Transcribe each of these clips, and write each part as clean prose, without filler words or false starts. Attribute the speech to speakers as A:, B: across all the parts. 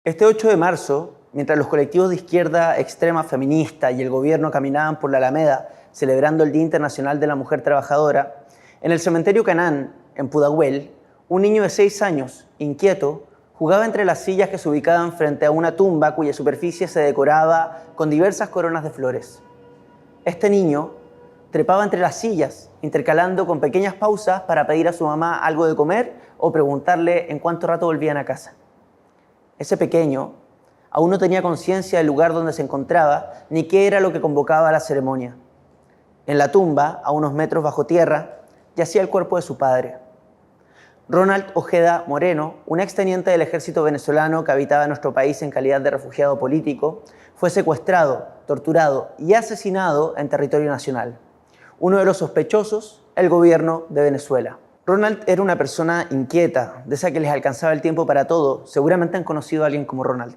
A: Este 8 de marzo, mientras los colectivos de izquierda extrema feminista y el gobierno caminaban por la Alameda celebrando el Día Internacional de la Mujer Trabajadora, en el cementerio Canán, en Pudahuel, un niño de 6 años, inquieto, jugaba entre las sillas que se ubicaban frente a una tumba cuya superficie se decoraba con diversas coronas de flores. Este niño trepaba entre las sillas, intercalando con pequeñas pausas para pedir a su mamá algo de comer o preguntarle en cuánto rato volvían a casa. Ese pequeño aún no tenía conciencia del lugar donde se encontraba ni qué era lo que convocaba a la ceremonia. En la tumba, a unos metros bajo tierra, yacía el cuerpo de su padre. Ronald Ojeda Moreno, un exteniente del ejército venezolano que habitaba nuestro país en calidad de refugiado político, fue secuestrado, torturado y asesinado en territorio nacional. Uno de los sospechosos, el gobierno de Venezuela. Ronald era una persona inquieta, de esa que les alcanzaba el tiempo para todo. Seguramente han conocido a alguien como Ronald.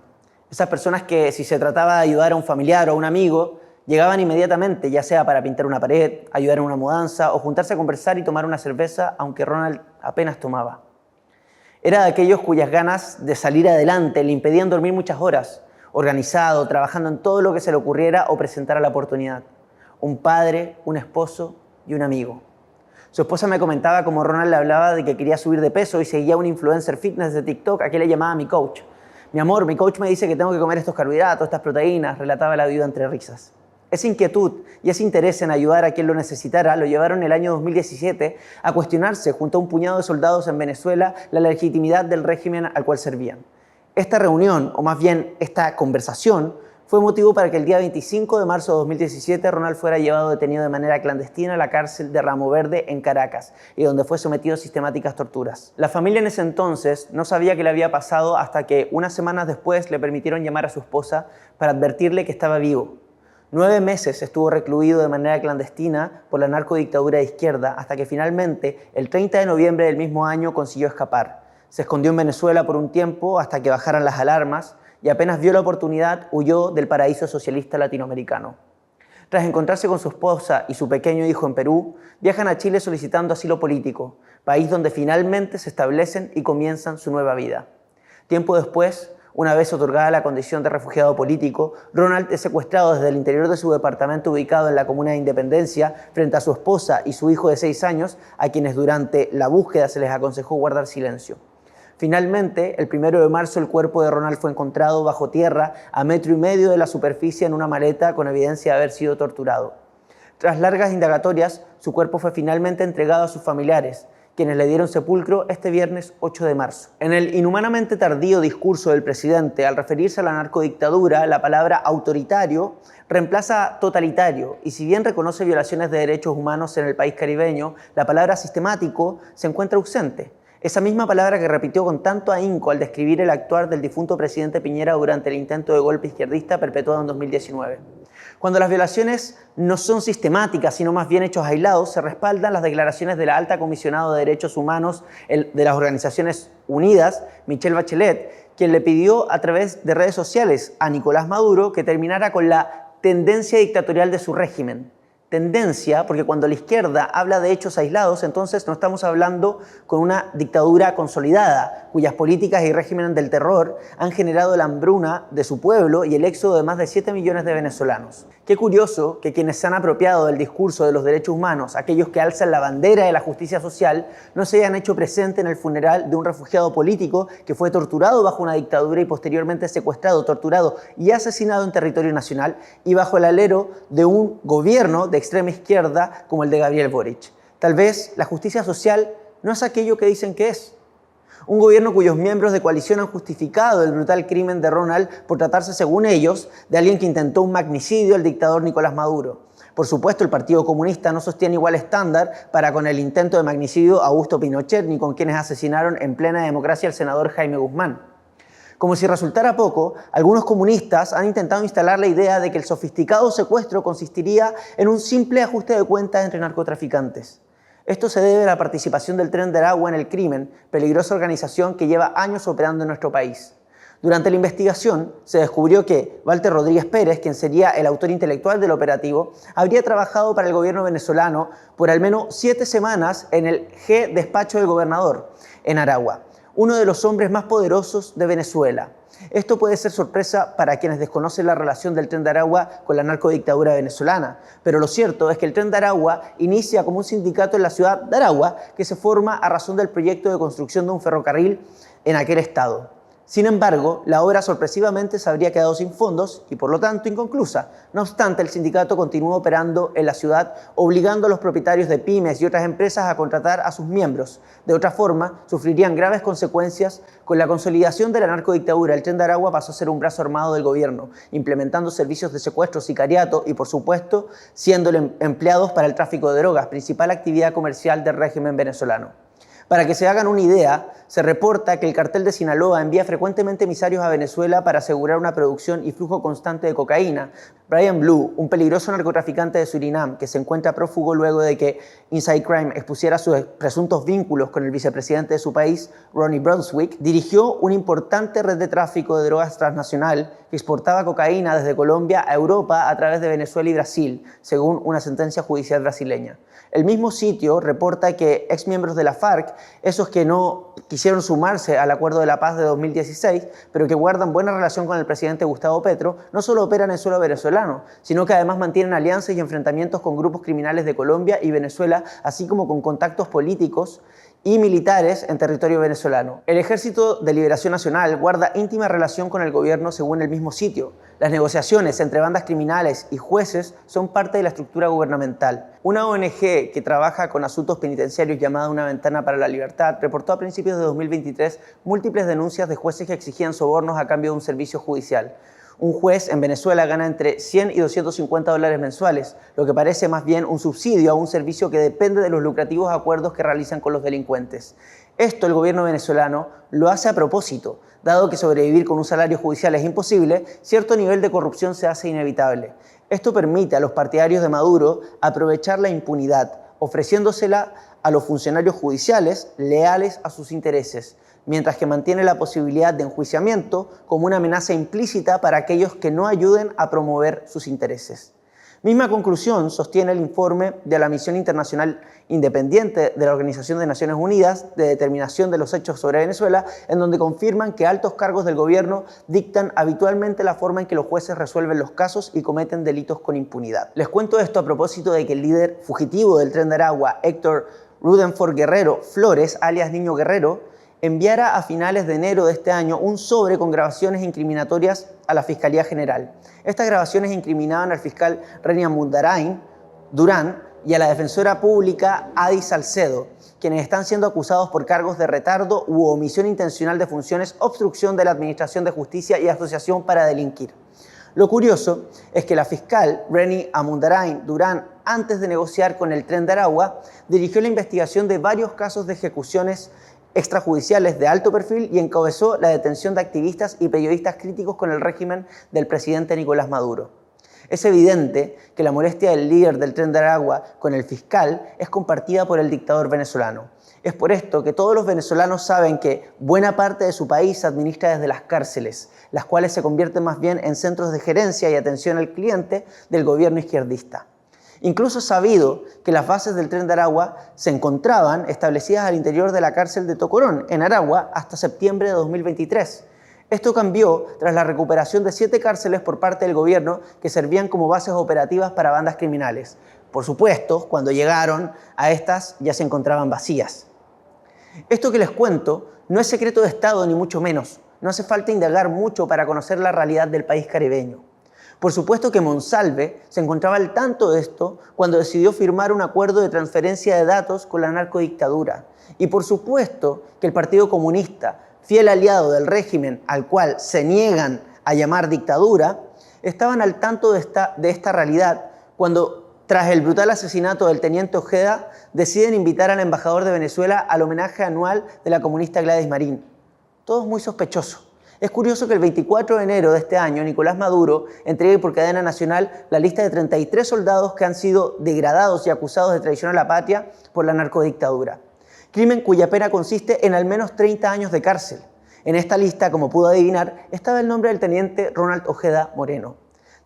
A: Esas personas que, si se trataba de ayudar a un familiar o a un amigo, llegaban inmediatamente, ya sea para pintar una pared, ayudar en una mudanza o juntarse a conversar y tomar una cerveza, aunque Ronald apenas tomaba. Era de aquellos cuyas ganas de salir adelante le impedían dormir muchas horas, organizado, trabajando en todo lo que se le ocurriera o presentara la oportunidad. Un padre, un esposo y un amigo. Su esposa me comentaba cómo Ronald le hablaba de que quería subir de peso y seguía a un influencer fitness de TikTok a quien le llamaba mi coach. Mi amor, mi coach me dice que tengo que comer estos carbohidratos, estas proteínas, relataba la viuda entre risas. Esa inquietud y ese interés en ayudar a quien lo necesitara lo llevaron el año 2017 a cuestionarse junto a un puñado de soldados en Venezuela la legitimidad del régimen al cual servían. Esta reunión, o más bien esta conversación, fue motivo para que el día 25 de marzo de 2017 Ronald fuera llevado detenido de manera clandestina a la cárcel de Ramo Verde en Caracas y donde fue sometido a sistemáticas torturas. La familia en ese entonces no sabía qué le había pasado hasta que unas semanas después le permitieron llamar a su esposa para advertirle que estaba vivo. 9 meses estuvo recluido de manera clandestina por la narcodictadura de izquierda hasta que finalmente, el 30 de noviembre del mismo año, consiguió escapar. Se escondió en Venezuela por un tiempo hasta que bajaran las alarmas y apenas vio la oportunidad, huyó del paraíso socialista latinoamericano. Tras encontrarse con su esposa y su pequeño hijo en Perú, viajan a Chile solicitando asilo político, país donde finalmente se establecen y comienzan su nueva vida. Tiempo después, una vez otorgada la condición de refugiado político, Ronald es secuestrado desde el interior de su departamento ubicado en la comuna de Independencia frente a su esposa y su hijo de 6 años, a quienes durante la búsqueda se les aconsejó guardar silencio. Finalmente, el 1 de marzo, el cuerpo de Ronald fue encontrado bajo tierra a 1,5 metros de la superficie en una maleta con evidencia de haber sido torturado. Tras largas indagatorias, su cuerpo fue finalmente entregado a sus familiares, quienes le dieron sepulcro este viernes 8 de marzo. En el inhumanamente tardío discurso del presidente, al referirse a la narcodictadura, la palabra autoritario reemplaza totalitario, y si bien reconoce violaciones de derechos humanos en el país caribeño, la palabra sistemático se encuentra ausente. Esa misma palabra que repitió con tanto ahínco al describir el actuar del difunto presidente Piñera durante el intento de golpe izquierdista perpetuado en 2019. Cuando las violaciones no son sistemáticas, sino más bien hechos aislados, se respaldan las declaraciones de la alta comisionada de Derechos Humanos de las Organizaciones Unidas, Michelle Bachelet, quien le pidió a través de redes sociales a Nicolás Maduro que terminara con la tendencia dictatorial de su régimen. Tendencia, porque cuando la izquierda habla de hechos aislados, entonces no estamos hablando con una dictadura consolidada, cuyas políticas y régimen del terror han generado la hambruna de su pueblo y el éxodo de más de 7 millones de venezolanos. Qué curioso que quienes se han apropiado del discurso de los derechos humanos, aquellos que alzan la bandera de la justicia social, no se hayan hecho presente en el funeral de un refugiado político que fue torturado bajo una dictadura y posteriormente secuestrado, torturado y asesinado en territorio nacional y bajo el alero de un gobierno de extrema izquierda como el de Gabriel Boric. Tal vez la justicia social no es aquello que dicen que es. Un gobierno cuyos miembros de coalición han justificado el brutal crimen de Ronald por tratarse, según ellos, de alguien que intentó un magnicidio al dictador Nicolás Maduro. Por supuesto, el Partido Comunista no sostiene igual estándar para con el intento de magnicidio a Augusto Pinochet ni con quienes asesinaron en plena democracia al senador Jaime Guzmán. Como si resultara poco, algunos comunistas han intentado instalar la idea de que el sofisticado secuestro consistiría en un simple ajuste de cuentas entre narcotraficantes. Esto se debe a la participación del Tren de Aragua en el crimen, peligrosa organización que lleva años operando en nuestro país. Durante la investigación se descubrió que Walter Rodríguez Pérez, quien sería el autor intelectual del operativo, habría trabajado para el gobierno venezolano por al menos 7 semanas en el G despacho del gobernador, en Aragua, uno de los hombres más poderosos de Venezuela. Esto puede ser sorpresa para quienes desconocen la relación del Tren de Aragua con la narcodictadura venezolana, pero lo cierto es que el Tren de Aragua inicia como un sindicato en la ciudad de Aragua que se forma a razón del proyecto de construcción de un ferrocarril en aquel estado. Sin embargo, la obra sorpresivamente se habría quedado sin fondos y por lo tanto inconclusa. No obstante, el sindicato continúa operando en la ciudad, obligando a los propietarios de pymes y otras empresas a contratar a sus miembros. De otra forma, sufrirían graves consecuencias. Con la consolidación de la narcodictadura, el Tren de Aragua pasó a ser un brazo armado del gobierno, implementando servicios de secuestro, sicariato y, por supuesto, siendo empleados para el tráfico de drogas, principal actividad comercial del régimen venezolano. Para que se hagan una idea, se reporta que el cartel de Sinaloa envía frecuentemente emisarios a Venezuela para asegurar una producción y flujo constante de cocaína. Brian Blue, un peligroso narcotraficante de Surinam que se encuentra prófugo luego de que Inside Crime expusiera sus presuntos vínculos con el vicepresidente de su país, Ronnie Brunswick, dirigió una importante red de tráfico de drogas transnacional que exportaba cocaína desde Colombia a Europa a través de Venezuela y Brasil, según una sentencia judicial brasileña. El mismo sitio reporta que exmiembros de la FARC, esos que no quisieron sumarse al Acuerdo de la Paz de 2016, pero que guardan buena relación con el presidente Gustavo Petro, no solo operan en suelo venezolano, sino que además mantienen alianzas y enfrentamientos con grupos criminales de Colombia y Venezuela, así como con contactos políticos y militares en territorio venezolano. El Ejército de Liberación Nacional guarda íntima relación con el gobierno según el mismo sitio. Las negociaciones entre bandas criminales y jueces son parte de la estructura gubernamental. Una ONG que trabaja con asuntos penitenciarios llamada Una Ventana para la Libertad reportó a principios de 2023 múltiples denuncias de jueces que exigían sobornos a cambio de un servicio judicial. Un juez en Venezuela gana entre 100 y 250 dólares mensuales, lo que parece más bien un subsidio a un servicio que depende de los lucrativos acuerdos que realizan con los delincuentes. Esto el gobierno venezolano lo hace a propósito. Dado que sobrevivir con un salario judicial es imposible, cierto nivel de corrupción se hace inevitable. Esto permite a los partidarios de Maduro aprovechar la impunidad, ofreciéndosela a los funcionarios judiciales leales a sus intereses, mientras que mantiene la posibilidad de enjuiciamiento como una amenaza implícita para aquellos que no ayuden a promover sus intereses. Misma conclusión sostiene el informe de la Misión Internacional Independiente de la Organización de Naciones Unidas de determinación de los hechos sobre Venezuela, en donde confirman que altos cargos del gobierno dictan habitualmente la forma en que los jueces resuelven los casos y cometen delitos con impunidad. Les cuento esto a propósito de que el líder fugitivo del Tren de Aragua, Héctor Rutherford Guerrero Flores, alias Niño Guerrero, enviara a finales de enero de este año un sobre con grabaciones incriminatorias a la Fiscalía General. Estas grabaciones incriminaban al fiscal Reni Amundarain Durán y a la defensora pública Adi Salcedo, quienes están siendo acusados por cargos de retardo u omisión intencional de funciones, obstrucción de la Administración de Justicia y asociación para delinquir. Lo curioso es que la fiscal Reni Amundarain Durán, antes de negociar con el Tren de Aragua, dirigió la investigación de varios casos de ejecuciones extrajudiciales de alto perfil y encabezó la detención de activistas y periodistas críticos con el régimen del presidente Nicolás Maduro. Es evidente que la molestia del líder del Tren de Aragua con el fiscal es compartida por el dictador venezolano. Es por esto que todos los venezolanos saben que buena parte de su país se administra desde las cárceles, las cuales se convierten más bien en centros de gerencia y atención al cliente del gobierno izquierdista. Incluso es sabido que las bases del Tren de Aragua se encontraban establecidas al interior de la cárcel de Tocorón, en Aragua, hasta septiembre de 2023. Esto cambió tras la recuperación de 7 cárceles por parte del gobierno que servían como bases operativas para bandas criminales. Por supuesto, cuando llegaron a estas ya se encontraban vacías. Esto que les cuento no es secreto de Estado ni mucho menos. No hace falta indagar mucho para conocer la realidad del país caribeño. Por supuesto que Monsalve se encontraba al tanto de esto cuando decidió firmar un acuerdo de transferencia de datos con la narcodictadura. Y por supuesto que el Partido Comunista, fiel aliado del régimen al cual se niegan a llamar dictadura, estaban al tanto de esta realidad cuando, tras el brutal asesinato del teniente Ojeda, deciden invitar al embajador de Venezuela al homenaje anual de la comunista Gladys Marín. Todo es muy sospechoso. Es curioso que el 24 de enero de este año, Nicolás Maduro entregue por cadena nacional la lista de 33 soldados que han sido degradados y acusados de traición a la patria por la narcodictadura. Crimen cuya pena consiste en al menos 30 años de cárcel. En esta lista, como pudo adivinar, estaba el nombre del teniente Ronald Ojeda Moreno.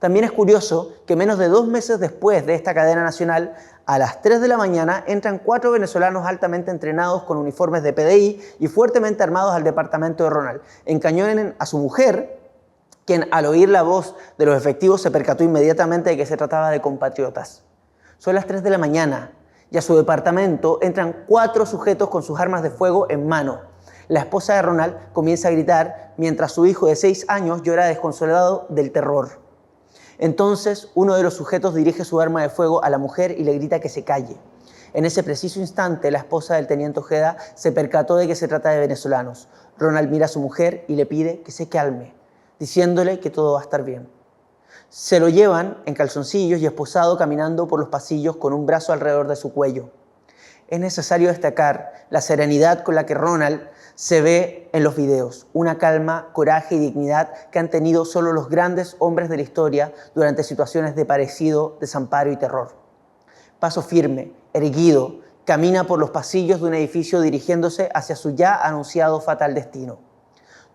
A: También es curioso que menos de 2 meses después de esta cadena nacional, a las 3 de la mañana entran 4 venezolanos altamente entrenados con uniformes de PDI y fuertemente armados al departamento de Ronald. Encañonen a su mujer, quien al oír la voz de los efectivos se percató inmediatamente de que se trataba de compatriotas. Son las 3 de la mañana y a su departamento entran 4 sujetos con sus armas de fuego en mano. La esposa de Ronald comienza a gritar mientras su hijo de 6 años llora desconsolado del terror. Entonces, uno de los sujetos dirige su arma de fuego a la mujer y le grita que se calle. En ese preciso instante, la esposa del teniente Ojeda se percató de que se trata de venezolanos. Ronald mira a su mujer y le pide que se calme, diciéndole que todo va a estar bien. Se lo llevan en calzoncillos y esposado caminando por los pasillos con un brazo alrededor de su cuello. Es necesario destacar la serenidad con la que Ronald se ve en los videos, una calma, coraje y dignidad que han tenido solo los grandes hombres de la historia durante situaciones de parecido desamparo y terror. Paso firme, erguido, camina por los pasillos de un edificio dirigiéndose hacia su ya anunciado fatal destino.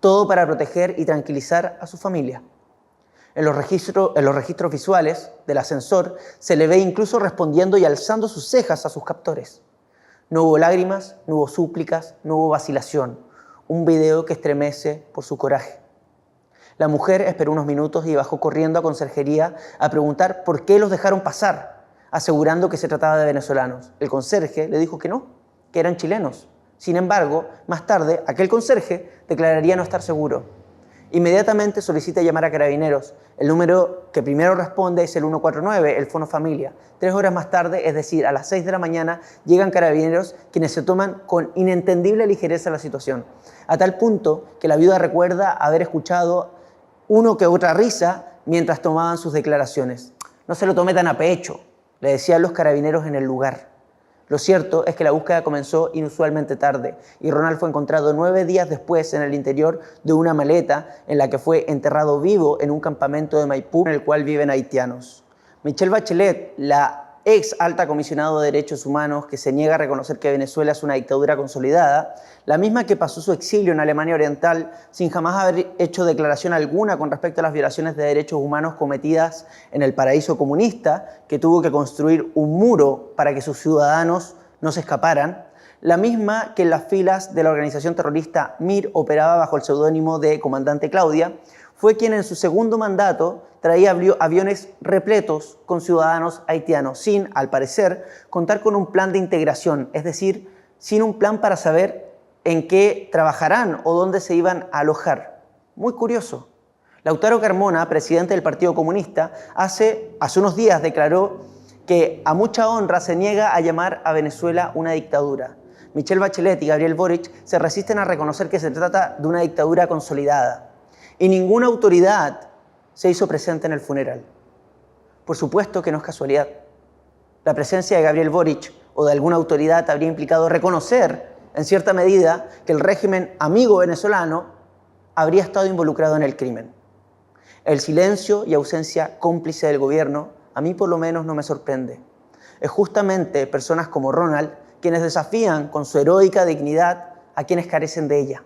A: Todo para proteger y tranquilizar a su familia. En los registros visuales del ascensor se le ve incluso respondiendo y alzando sus cejas a sus captores. No hubo lágrimas, no hubo súplicas, no hubo vacilación. Un video que estremece por su coraje. La mujer esperó unos minutos y bajó corriendo a conserjería a preguntar por qué los dejaron pasar, asegurando que se trataba de venezolanos. El conserje le dijo que no, que eran chilenos. Sin embargo, más tarde, aquel conserje declararía no estar seguro. Inmediatamente solicita llamar a Carabineros. El número que primero responde es el 149, el Fono Familia. 3 horas más tarde, es decir, a las 6 de la mañana, llegan Carabineros, quienes se toman con inentendible ligereza la situación. A tal punto que la viuda recuerda haber escuchado uno que otra risa mientras tomaban sus declaraciones. No se lo tome tan a pecho, le decían los carabineros en el lugar. Lo cierto es que la búsqueda comenzó inusualmente tarde y Ronald fue encontrado 9 días después en el interior de una maleta en la que fue enterrado vivo en un campamento de Maipú en el cual viven haitianos. Michelle Bachelet, la ex alta comisionada de Derechos Humanos que se niega a reconocer que Venezuela es una dictadura consolidada, la misma que pasó su exilio en Alemania Oriental sin jamás haber hecho declaración alguna con respecto a las violaciones de derechos humanos cometidas en el paraíso comunista, que tuvo que construir un muro para que sus ciudadanos no se escaparan, la misma que en las filas de la organización terrorista MIR operaba bajo el seudónimo de Comandante Claudia, fue quien en su segundo mandato traía aviones repletos con ciudadanos haitianos, sin, al parecer, contar con un plan de integración, es decir, sin un plan para saber en qué trabajarán o dónde se iban a alojar. Muy curioso. Lautaro Carmona, presidente del Partido Comunista, hace unos días declaró que a mucha honra se niega a llamar a Venezuela una dictadura. Michelle Bachelet y Gabriel Boric se resisten a reconocer que se trata de una dictadura consolidada. Y ninguna autoridad se hizo presente en el funeral. Por supuesto que no es casualidad. La presencia de Gabriel Boric o de alguna autoridad habría implicado reconocer, en cierta medida, que el régimen amigo venezolano habría estado involucrado en el crimen. El silencio y ausencia cómplice del gobierno, a mí por lo menos no me sorprende. Es justamente personas como Ronald quienes desafían con su heroica dignidad a quienes carecen de ella.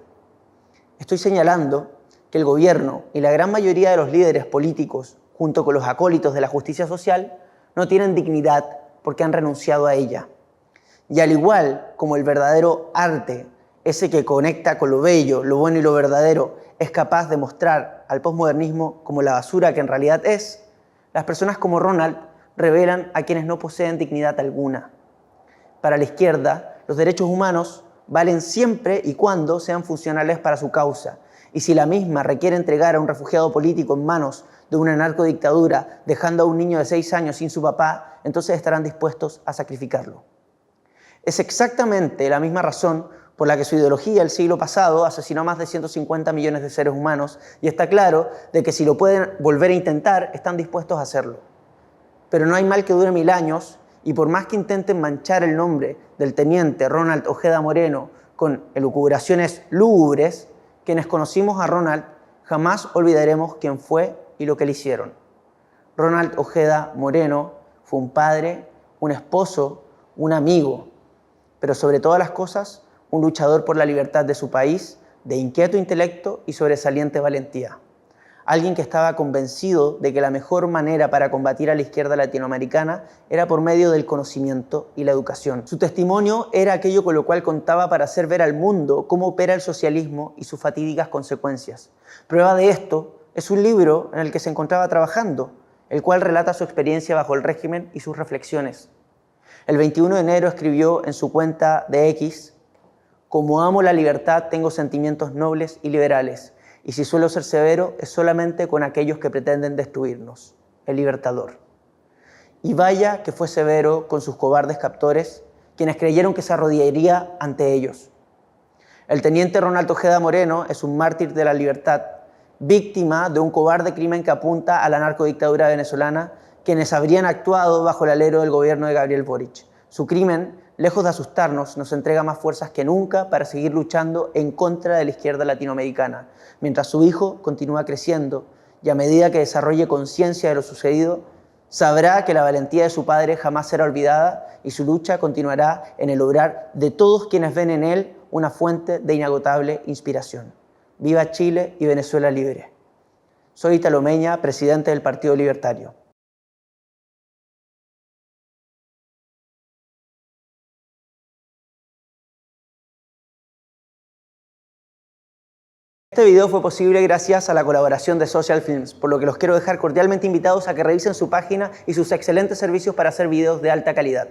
A: Estoy señalando que el gobierno y la gran mayoría de los líderes políticos, junto con los acólitos de la justicia social, no tienen dignidad porque han renunciado a ella. Y al igual como el verdadero arte, ese que conecta con lo bello, lo bueno y lo verdadero, es capaz de mostrar al posmodernismo como la basura que en realidad es, las personas como Ronald revelan a quienes no poseen dignidad alguna. Para la izquierda, los derechos humanos valen siempre y cuando sean funcionales para su causa. Y si la misma requiere entregar a un refugiado político en manos de una narcodictadura, dejando a un niño de 6 años sin su papá, entonces estarán dispuestos a sacrificarlo. Es exactamente la misma razón por la que su ideología el siglo pasado asesinó a más de 150 millones de seres humanos y está claro de que si lo pueden volver a intentar, están dispuestos a hacerlo. Pero no hay mal que dure 1000 años y por más que intenten manchar el nombre del teniente Ronald Ojeda Moreno con elucubraciones lúgubres, quienes conocimos a Ronald jamás olvidaremos quién fue y lo que le hicieron. Ronald Ojeda Moreno fue un padre, un esposo, un amigo, pero sobre todas las cosas, un luchador por la libertad de su país, de inquieto intelecto y sobresaliente valentía. alguien que estaba convencido de que la mejor manera para combatir a la izquierda latinoamericana era por medio del conocimiento y la educación. Su testimonio era aquello con lo cual contaba para hacer ver al mundo cómo opera el socialismo y sus fatídicas consecuencias. Prueba de esto es un libro en el que se encontraba trabajando, el cual relata su experiencia bajo el régimen y sus reflexiones. El 21 de enero escribió en su cuenta de X: «Como amo la libertad, tengo sentimientos nobles y liberales, y si suelo ser severo, es solamente con aquellos que pretenden destruirnos. El Libertador». Y vaya que fue severo con sus cobardes captores, quienes creyeron que se arrodillaría ante ellos. El teniente Ronald Ojeda Moreno es un mártir de la libertad, víctima de un cobarde crimen que apunta a la narcodictadura venezolana, quienes habrían actuado bajo el alero del gobierno de Gabriel Boric. Su crimen, lejos de asustarnos, nos entrega más fuerzas que nunca para seguir luchando en contra de la izquierda latinoamericana, mientras su hijo continúa creciendo y a medida que desarrolle conciencia de lo sucedido, sabrá que la valentía de su padre jamás será olvidada y su lucha continuará en el obrar de todos quienes ven en él una fuente de inagotable inspiración. ¡Viva Chile y Venezuela libre! Soy Italo Meña, presidente del Partido Libertario. Este video fue posible gracias a la colaboración de Social Films, por lo que los quiero dejar cordialmente invitados a que revisen su página y sus excelentes servicios para hacer videos de alta calidad.